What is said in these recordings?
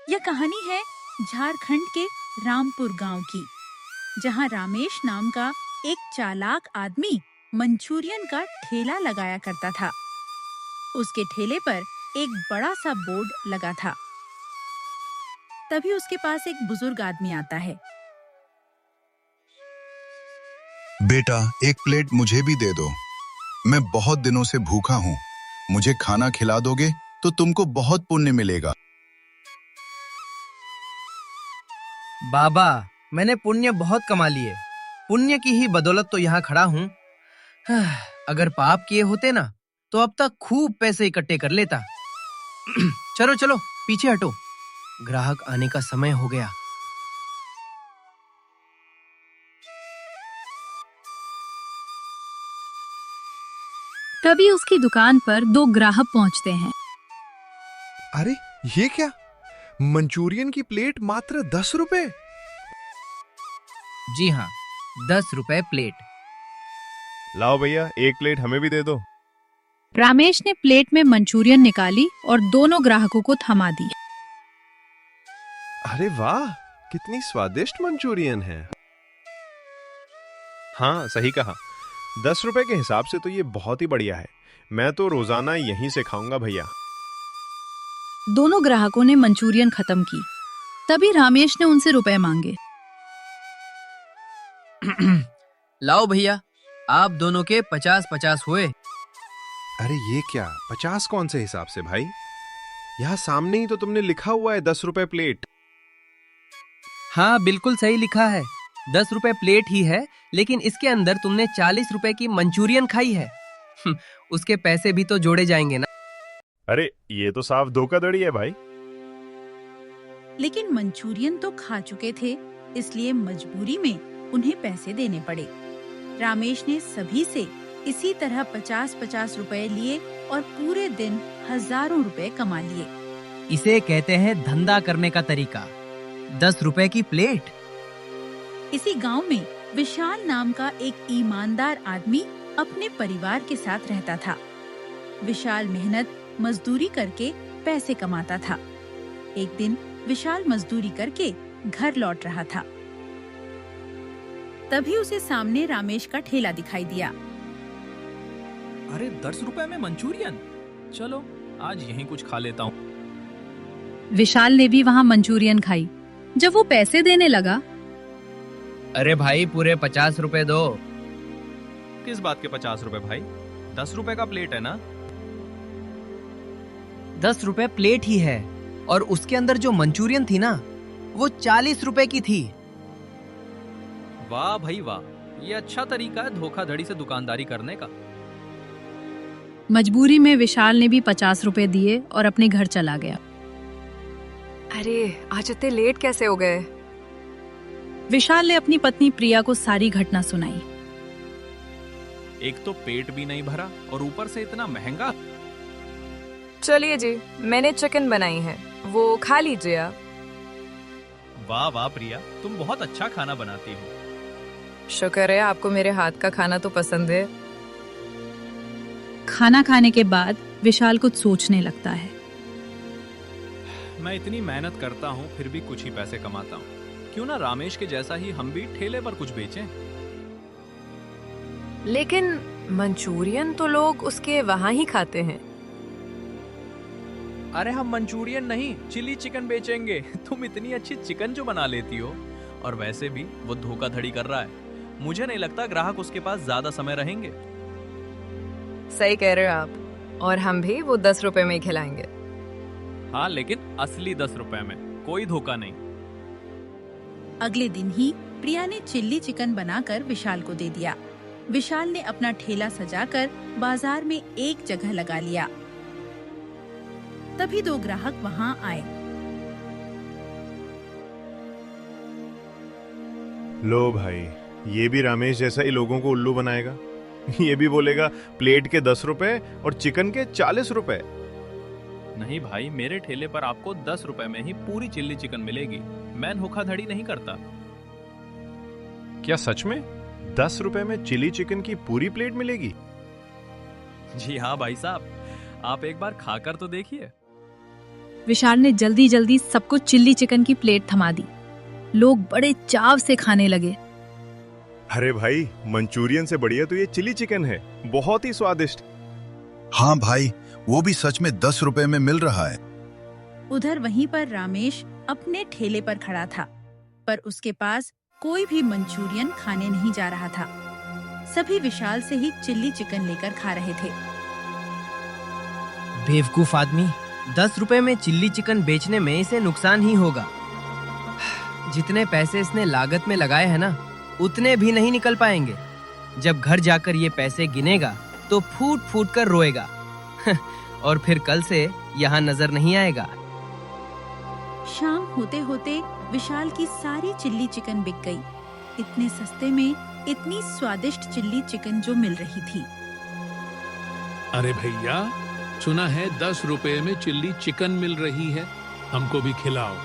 यह कहानी है झारखंड के रामपुर गांव की, जहां रामेश नाम का एक चालाक आदमी मंचूरियन का ठेला लगाया करता था। उसके ठेले पर एक बड़ा सा बोर्ड लगा था। तभी उसके पास एक बुजुर्ग आदमी आता है। बेटा, एक प्लेट मुझे भी दे दो। मैं बहुत दिनों से भूखा हूँ। मुझे खाना खिला दोगे तो तुमको बहुत पुण्य मिलेगा। बाबा, मैंने पुण्य बहुत कमा लिए। पुण्य की ही बदौलत तो यहाँ खड़ा हूँ। अगर पाप किए होते ना तो अब तक खूब पैसे इकट्ठे कर लेता। चलो चलो पीछे हटो, ग्राहक आने का समय हो गया। तभी उसकी दुकान पर दो ग्राहक पहुंचते हैं। अरे ये क्या? मंचूरियन की प्लेट मात्र 10 रुपए। जी हाँ, 10 रुपए प्लेट। लाओ भैया, एक प्लेट हमें भी दे दो। रामेश ने प्लेट में मंचूरियन निकाली और दोनों ग्राहकों को थमा दी। अरे वाह, कितनी स्वादिष्ट मंचूरियन है। हाँ, सही कहा। 10 रुपए के हिसाब से तो ये बहुत ही बढ़िया है। मैं तो रोजाना यहीं से खाऊंगा भैया। दोनों ग्राहकों ने मंचूरियन खत्म की। तभी रामेश ने उनसे रुपए मांगे। लाओ भैया, आप दोनों के 50-50 हुए। अरे ये क्या, 50 कौन से हिसाब से भाई? यहाँ सामने ही तो तुमने लिखा हुआ है 10 रुपए प्लेट। हाँ, बिल्कुल सही लिखा है। 10 रुपए प्लेट ही है, लेकिन इसके अंदर तुमने 40 रुपए की मंचूरियन खाई है। उसके पैसे भी तो जोड़े जाएंगे ना। अरे ये तो साफ धोखाधड़ी है भाई। लेकिन मंचूरियन तो खा चुके थे, इसलिए मजबूरी में उन्हें पैसे देने पड़े। रामेश ने सभी से इसी तरह 50-50 रुपए लिए और पूरे दिन हजारों रुपए कमा लिए। इसे कहते हैं धंधा करने का तरीका। 10 रुपए की प्लेट। इसी गांव में विशाल नाम का एक ईमानदार आदमी अपने परिवार के साथ रहता था। विशाल मेहनत मजदूरी करके पैसे कमाता था। एक दिन विशाल मजदूरी करके घर लौट रहा था। तभी उसे सामने रामेश का ठेला दिखाई दिया। अरे 10 रुपए में मंचूरियन, चलो आज यहीं कुछ खा लेता हूँ। विशाल ने भी वहां मंचूरियन खाई। जब वो पैसे देने लगा, अरे भाई, पूरे 50 रुपए दो। किस बात के 50 रुपए भाई? 10 रुपए का प्लेट है ना। 10 रुपए प्लेट ही है, और उसके अंदर जो मंचूरियन थी ना, वो 40 रुपए की थी। वाह भाई वाह, ये अच्छा तरीका है धोखाधड़ी से दुकानदारी करने का। मजबूरी में विशाल ने भी 50 रुपए दिए और अपने घर चला गया। अरे आज इतने लेट कैसे हो गए? विशाल ने अपनी पत्नी प्रिया को सारी घटना सुनाई। एक तो पेट भी नहीं भरा और ऊपर से इतना महंगा। चलिए जी, मैंने चिकन बनाई है, वो खा लीजिए आप। वाह वाह प्रिया, तुम बहुत अच्छा खाना बनाती हो। शुक्र है आपको मेरे हाथ का खाना तो पसंद है। खाना खाने के बाद विशाल कुछ सोचने लगता है। मैं इतनी मेहनत करता हूँ फिर भी कुछ ही पैसे कमाता हूँ। क्यों ना रामेश के जैसा ही हम भी ठेले पर कुछ बेचें। लेकिन मंचूरियन तो लोग उसके वहाँ ही खाते हैं। अरे हम मंचूरियन नहीं, चिली चिकन बेचेंगे। तुम इतनी अच्छी चिकन जो बना लेती हो, और वैसे भी वो धोखाधड़ी कर रहा है। मुझे नहीं लगता ग्राहक उसके पास ज्यादा समय रहेंगे। सही कह रहे हो आप, और हम भी वो 10 रुपए में ही खिलाएंगे। हाँ, लेकिन असली 10 रुपए में, कोई धोखा नहीं। अगले दिन ही प्रिया ने चिल्ली चिकन बनाकर विशाल को दे दिया। विशाल ने अपना ठेला सजाकर बाजार में एक जगह लगा लिया। तभी दो ग्राहक वहां आए। लो भाई, ये भी रामेश जैसा ही लोगों को उल्लू बनाएगा। ये भी बोलेगा प्लेट के 10 रुपए और चिकन के 40 रुपए। नहीं भाई, मेरे ठेले पर आपको 10 रुपए में ही पूरी चिल्ली चिकन मिलेगी। मैं धोखाधड़ी नहीं करता। क्या सच में 10 रुपए में चिली चिकन की पूरी प्लेट मिलेगी? जी हाँ भाई साहब, आप एक बार खाकर तो देखिए। विशाल ने जल्दी जल्दी सबको चिल्ली चिकन की प्लेट थमा दी। लोग बड़े चाव से खाने लगे। अरे भाई, मंचूरियन से बढ़िया तो ये चिली चिकन है, बहुत ही स्वादिष्ट। हाँ भाई, वो भी सच में 10 रुपए में मिल रहा है। उधर वहीं पर रामेश अपने ठेले पर खड़ा था, पर उसके पास कोई भी मंचूरियन खाने नहीं जा रहा था। सभी विशाल से ही चिल्ली चिकन लेकर खा रहे थे। बेवकूफ आदमी, 10 रुपए में चिल्ली चिकन बेचने में इसे नुकसान ही होगा। जितने पैसे इसने लागत में लगाए हैं ना, उतने भी नहीं निकल पाएंगे। जब घर जाकर ये पैसे गिनेगा तो फूट फूट कर रोएगा और फिर कल से यहाँ नजर नहीं आएगा। शाम होते होते विशाल की सारी चिल्ली चिकन बिक गई। इतने सस्ते में इतनी स्वादिष्ट चिल्ली चिकन जो मिल रही थी। अरे भैया, सुना है 10 रुपए में चिल्ली चिकन मिल रही है, हमको भी खिलाओ।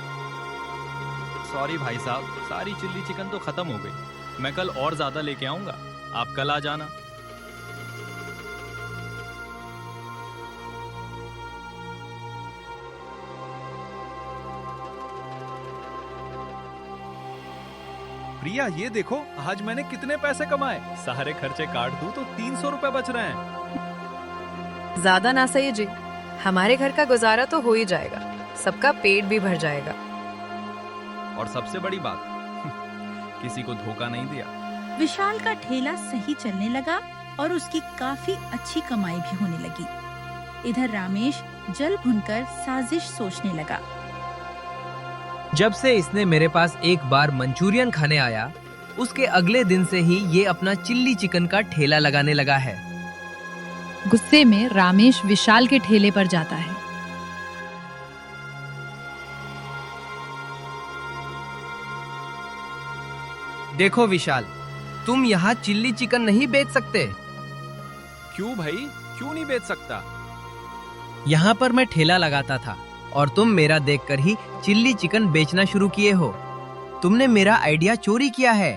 सॉरी भाई साहब, सारी चिल्ली चिकन तो खत्म हो गई। मैं कल और ज्यादा लेके आऊंगा, आप कल आ जाना। प्रिया, ये देखो आज मैंने कितने पैसे कमाए। सारे खर्चे काट दूं तो 300 रुपए बच रहे हैं। ज्यादा ना सही जी, हमारे घर का गुजारा तो हो ही जाएगा, सबका पेट भी भर जाएगा। और सबसे बड़ी बात, किसी को धोखा नहीं दिया। विशाल का ठेला सही चलने लगा और उसकी काफी अच्छी कमाई भी होने लगी। इधर रामेश जल भुनकर साजिश सोचने लगा। जब से इसने मेरे पास एक बार मंचूरियन खाने आया, उसके अगले दिन से ही ये अपना चिल्ली चिकन का ठेला लगाने लगा है। गुस्से में रामेश विशाल के ठेले पर जाता है। देखो विशाल, तुम यहाँ चिल्ली चिकन नहीं बेच सकते। क्यों भाई, क्यों नहीं बेच सकता? यहाँ पर मैं ठेला लगाता था और तुम मेरा देखकर ही चिल्ली चिकन बेचना शुरू किए हो। तुमने मेरा आइडिया चोरी किया है।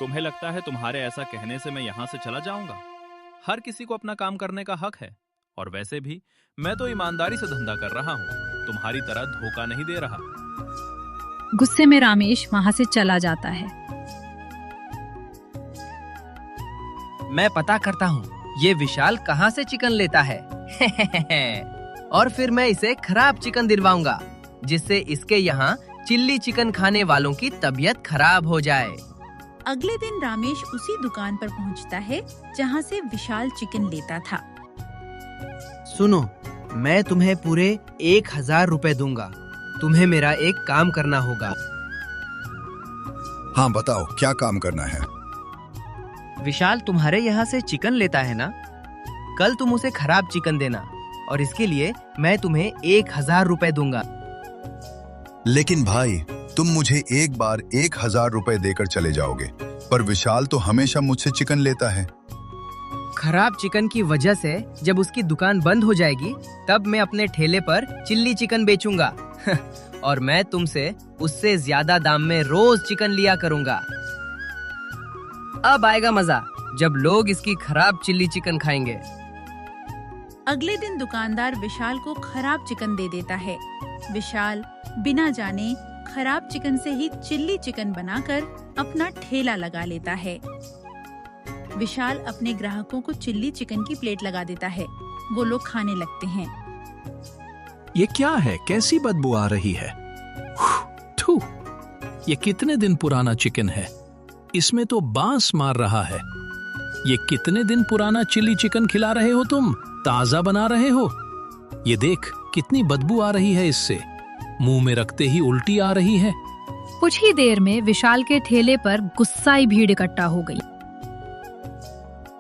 तुम्हें लगता है तुम्हारे ऐसा कहने से मैं यहाँ से चला जाऊंगा? हर किसी को अपना काम करने का हक है, और वैसे भी मैं तो ईमानदारी से धंधा कर रहा हूँ, तुम्हारी तरह धोखा नहीं दे रहा। गुस्से में रामेश वहाँ से चला जाता है। मैं पता करता हूँ ये विशाल कहाँ से चिकन लेता है और फिर मैं इसे खराब चिकन दिलवाऊंगा, जिससे इसके यहाँ चिल्ली चिकन खाने वालों की तबीयत खराब हो जाए। अगले दिन रामेश उसी दुकान पर पहुंचता है जहां से विशाल चिकन लेता था। सुनो, मैं तुम्हें पूरे 1000 रुपए दूंगा। तुम्हें मेरा एक काम करना होगा। हाँ बताओ, क्या काम करना है? विशाल तुम्हारे यहाँ से चिकन लेता है ना, कल तुम उसे खराब चिकन देना, और इसके लिए मैं तुम्हें 1000 रुपए दूंगा। लेकिन भाई, तुम मुझे एक बार 1000 रुपए देकर चले जाओगे, पर विशाल तो हमेशा मुझसे चिकन लेता है। खराब चिकन की वजह से जब उसकी दुकान बंद हो जाएगी, तब मैं अपने ठेले पर चिल्ली चिकन बेचूंगा और मैं तुमसे उससे ज्यादा दाम में रोज चिकन लिया करूंगा। अब आएगा मजा जब लोग इसकी खराब चिल्ली चिकन खाएंगे। अगले दिन दुकानदार विशाल को खराब चिकन दे देता है। विशाल बिना जाने खराब चिकन से ही चिल्ली चिकन बनाकर अपना ठेला लगा लेता है। विशाल अपने ग्राहकों को चिल्ली चिकन की प्लेट लगा देता है। वो लोग खाने लगते हैं। ये क्या है? कैसी बदबू आ रही है? थू, ये कितने दिन पुराना चिकन है? इसमें तो बांस मार रहा है। ये कितने दिन पुराना चिल्ली चिकन खिला रहे हो तुम? ताजा बना रहे हो? ये देख, कितनी बदबू आ रही है इससे। मुंह में रखते ही उल्टी आ रही है। कुछ ही देर में विशाल के ठेले पर गुस्साई भीड़ इकट्ठा हो गई।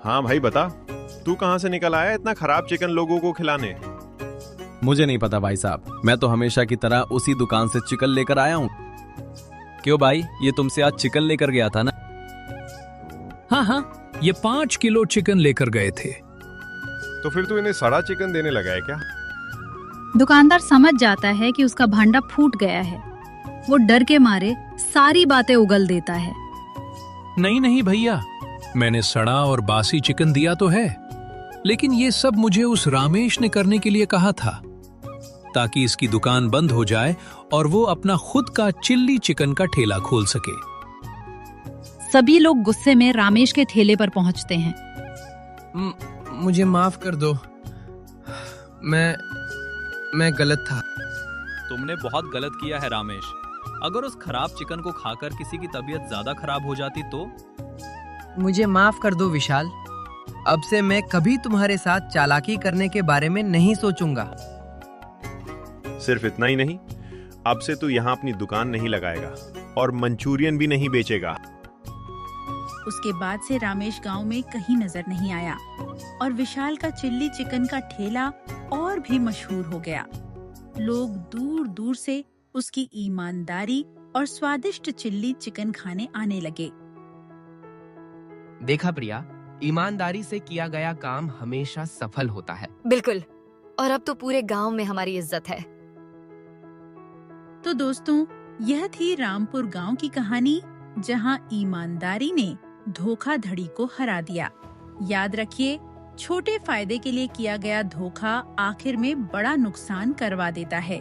हाँ भाई बता, तू कहाँ से निकल आया इतना खराब चिकन लोगों को खिलाने? मुझे नहीं पता भाई साहब, मैं तो हमेशा की तरह उसी दुकान से चिकन लेकर आया हूँ। क्यों भाई, ये तुमसे आज चिकन लेकर गया था ना? हाँ, ये 5 किलो चिकन लेकर गए थे। तो फिर तू इन्हें सड़ा चिकन देने लगा है क्या? दुकानदार समझ जाता है कि उसका भांडा फूट गया है। वो डर के मारे सारी बातें उगल देता है। नहीं भैया, मैंने सड़ा और बासी चिकन दिया तो है, लेकिन ये सब मुझे उस रामेश ने करने के लिए कहा था। ताकि इसकी दुकान बंद हो जाए और वो अपना खुद का चिल्ली चिकन का ठेला खोल सके। सभी लोग गुस्से में रामेश के ठेले पर पहुंचते हैं। मुझे माफ कर दो, मैं गलत था। तुमने बहुत गलत किया है रामेश। अगर उस खराब चिकन को खाकर किसी की तबीयत ज्यादा खराब हो जाती तो? मुझे माफ कर दो विशाल। अब से मैं कभी तुम्हारे साथ चालाकी करने के बारे में नहीं सोचूंगा। सिर्फ इतना ही नहीं, अब से तू यहाँ अपनी दुकान नहीं लगाएगा और मंचूरियन भी नहीं बेचेगा। उसके बाद से रामेश गांव में कहीं नजर नहीं आया और विशाल का चिल्ली चिकन का ठेला और भी मशहूर हो गया। लोग दूर दूर से उसकी ईमानदारी और स्वादिष्ट चिल्ली चिकन खाने आने लगे। देखा प्रिया, ईमानदारी से किया गया काम हमेशा सफल होता है। बिल्कुल, और अब तो पूरे गांव में हमारी इज्जत है। तो दोस्तों, यह थी रामपुर गांव की कहानी, जहां ईमानदारी ने धोखाधड़ी को हरा दिया। याद रखिए, छोटे फायदे के लिए किया गया धोखा आखिर में बड़ा नुकसान करवा देता है।